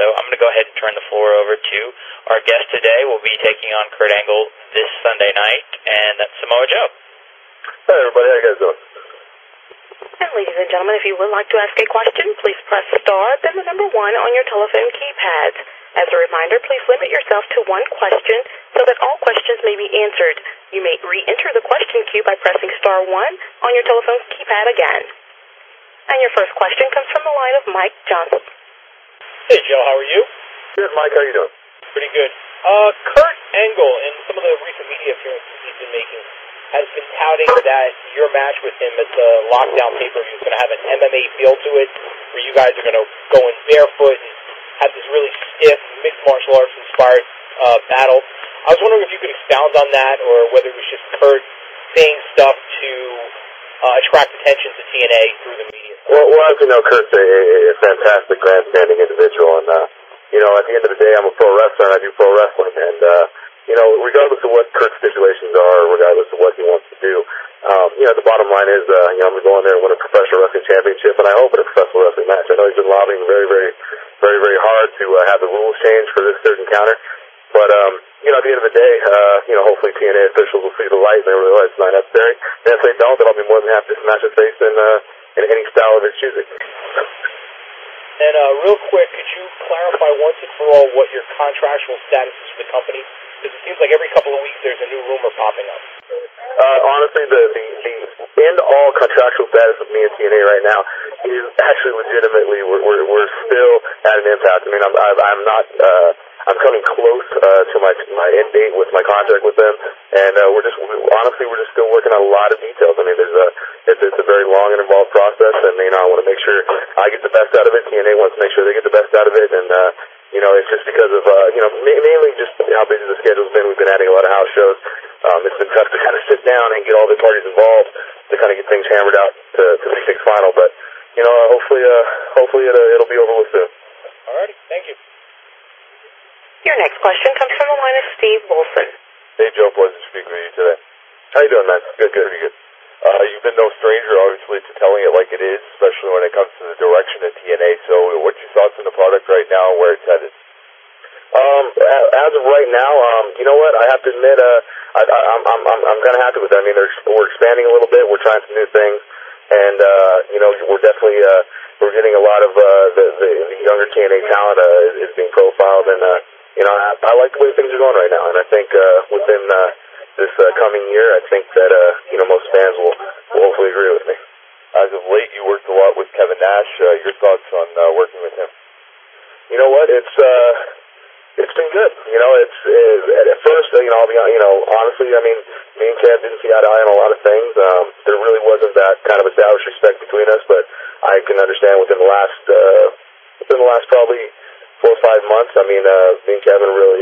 so I'm going to go ahead and turn the floor over to our guest today. We'll be taking on Kurt Angle this Sunday night, and that's Samoa Joe. Hey, everybody. How you guys doing? And ladies and gentlemen, if you would like to ask a question, please press star, then the number 1 on your telephone keypad. As a reminder, please limit yourself to one question so that all questions may be answered. You may re-enter the question queue by pressing star 1 on your telephone keypad again. And your first question comes from the line of Mike Johnson. Hey, Joe, how are you? Good, Mike. How you doing? Pretty good. Kurt Angle, in some of the recent media appearances he's been making, has been touting that your match with him at the Lockdown pay-per-view is going to have an MMA feel to it, where you guys are going to go in barefoot and have this really stiff, mixed martial arts-inspired battle. I was wondering if you could expound on that, or whether it was just Kurt saying stuff to attract attention to TNA through the media. Well, as you know, Kurt's a fantastic, grandstanding individual, and, at the end of the day, I'm a pro wrestler, and I do pro wrestling, and, regardless of what Kurt's stipulations are, regardless of what he wants to do, the bottom line is, I'm going to go in there and win a professional wrestling championship, and I hope in a professional wrestling match. I know he's been lobbying very, very, very, very hard to have the rules changed for this certain counter, but, at the end of the day, hopefully TNA officials will see the light and they realize it's not necessary. And if they don't, then I'll be more than happy to smash his face in any style of his choosing. And real quick, could you clarify once and for all what your contractual status is with the company? Because it seems like every couple of weeks there's a new rumor popping up. Honestly, the end-all contractual status of me and TNA right now is actually legitimately we're still at an impasse. I mean, I'm not. I'm coming close to my end date with my contract with them, and we're just still working on a lot of details. I mean, it's a very long and involved process, and I want to make sure I get the best out of it. TNA wants to make sure they get the best out of it, and it's just because of mainly just how busy the schedule's been. We've been adding a lot of house shows. It's been tough to kind of sit down and get all the parties involved to kind of get things hammered out to make things final. But hopefully it'll be over with soon. All righty, thank you. Your next question comes from the line of Steve Wilson. Hey, Joe, pleasure to speak with you today. How you doing, man? Good. Pretty good. You've been no stranger, obviously, to telling it like it is, especially when it comes to the direction of TNA. So what's your thoughts on the product right now and where it's headed? As of right now, you know what? I have to admit, I'm kind of happy with it. I mean, we're expanding a little bit. We're trying some new things, and we're definitely we're getting a lot of the younger TNA talent is being profiled, and I like the way things are going right now. And I think within this coming year, I think that most fans will hopefully agree with me. As of late, you worked a lot with Kevin Nash. Your thoughts on working with him? You know what? It's been good. It's at first, I'll be honestly, I mean, me and Kev didn't see eye to eye on a lot of things. There really wasn't that kind of established respect between us, but I can understand within the last probably 4 or 5 months, I mean, me and Kevin really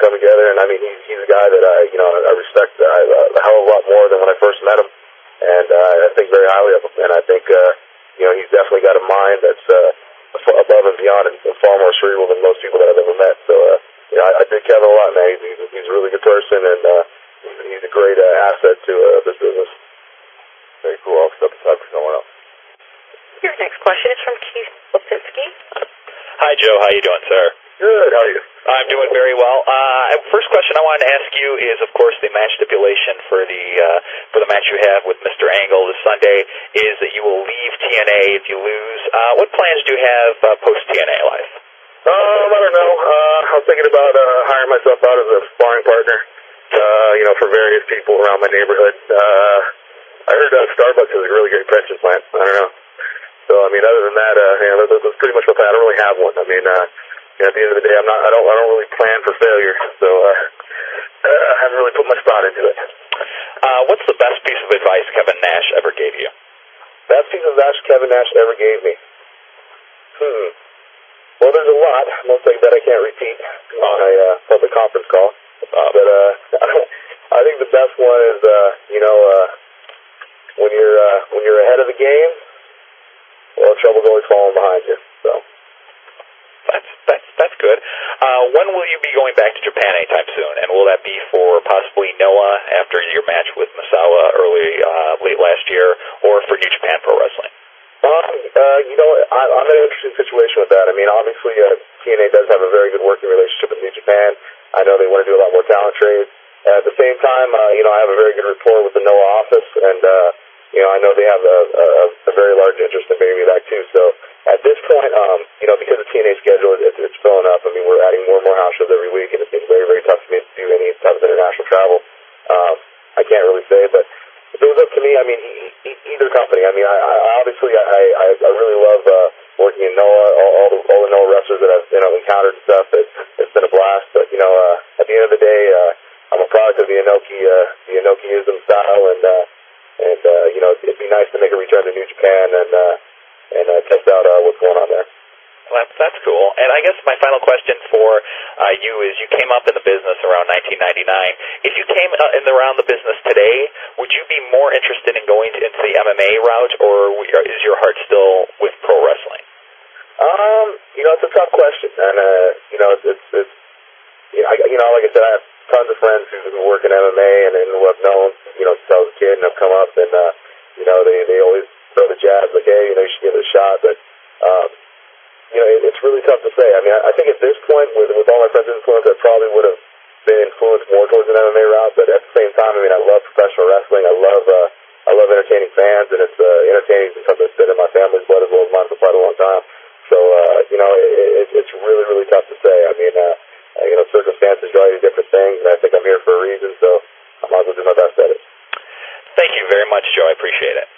come together, and I mean, he's a guy that I respect a hell of a lot more than when I first met him, and I think very highly of him, and I think he's definitely got a mind that's above and beyond and far more cerebral than most people that I've ever met. So I dig Kevin a lot, man. He's a really good person, and he's a great asset to this business. Very cool. I'll step aside for someone else. Your next question is from Keith Lipinski. Hi, Joe. How you doing, sir? Good. How are you? I'm doing very well. First question I wanted to ask you is, of course, the match stipulation for the match you have with Mr. Angle this Sunday is that you will leave TNA if you lose. What plans do you have post-TNA life? I don't know. I'm thinking about hiring myself out as a sparring partner, for various people around my neighborhood. I heard Starbucks is a really great pension plan. I don't know. So, I mean, other than that, that's pretty much my plan. I don't really have one. I mean, at the end of the day, I don't really plan for failure. So, I haven't really put much thought into it. What's the best piece of advice Kevin Nash ever gave you? Best piece of advice Kevin Nash ever gave me? Well, there's a lot. Most of that I can't repeat on a public conference call. But I think the best one is, when you're ahead of the game, well, trouble's always falling behind you. So that's good. When will you be going back to Japan anytime soon? And will that be for possibly Noah after your match with Misawa late last year, or for New Japan Pro Wrestling? I'm in an interesting situation with that. I mean, obviously, TNA does have a very good working relationship with New Japan. I know they want to do a lot more talent trades. At the same time, I have a very good rapport with the NOAA office, and I know they have a very large interest in bringing me back too. So at this point, because the TNA schedule it's filling up. I mean, we're adding more and more house shows every week, and it's been very, very tough for me to do any type of international travel. I can't really say, but if it was up to me, I mean, either company. I mean, I really love working in NOAA. All the NOAA wrestlers that I've encountered and stuff. It's been a blast. But at the end of the day, I'm a product of the Inokiism style, and it'd be nice to make a return to New Japan and test out what's going on there. Well, that's cool. And I guess my final question for you is, you came up in the business around 1999. If you came around the business today, would you be more interested in going into the MMA route, or is your heart still with pro wrestling? It's a tough question, and like I said, I have tons of friends who work in MMA and who I've known, since I was a kid, and have come up, and they always throw the jabs like, hey, you should give it a shot, but it's really tough to say. I mean, I think at this point, with all my friends' influence, I probably would have been influenced more towards an MMA route. But at the same time, I mean, I love professional wrestling. I love entertaining fans, and it's entertaining is something that's been in my family's blood as well as mine for quite a long time. So it's really, really tough to say. I mean, circumstances drive you to different things, and I think I'm here for a reason. So I might as well do my best at it. Thank you very much, Joe. I appreciate it.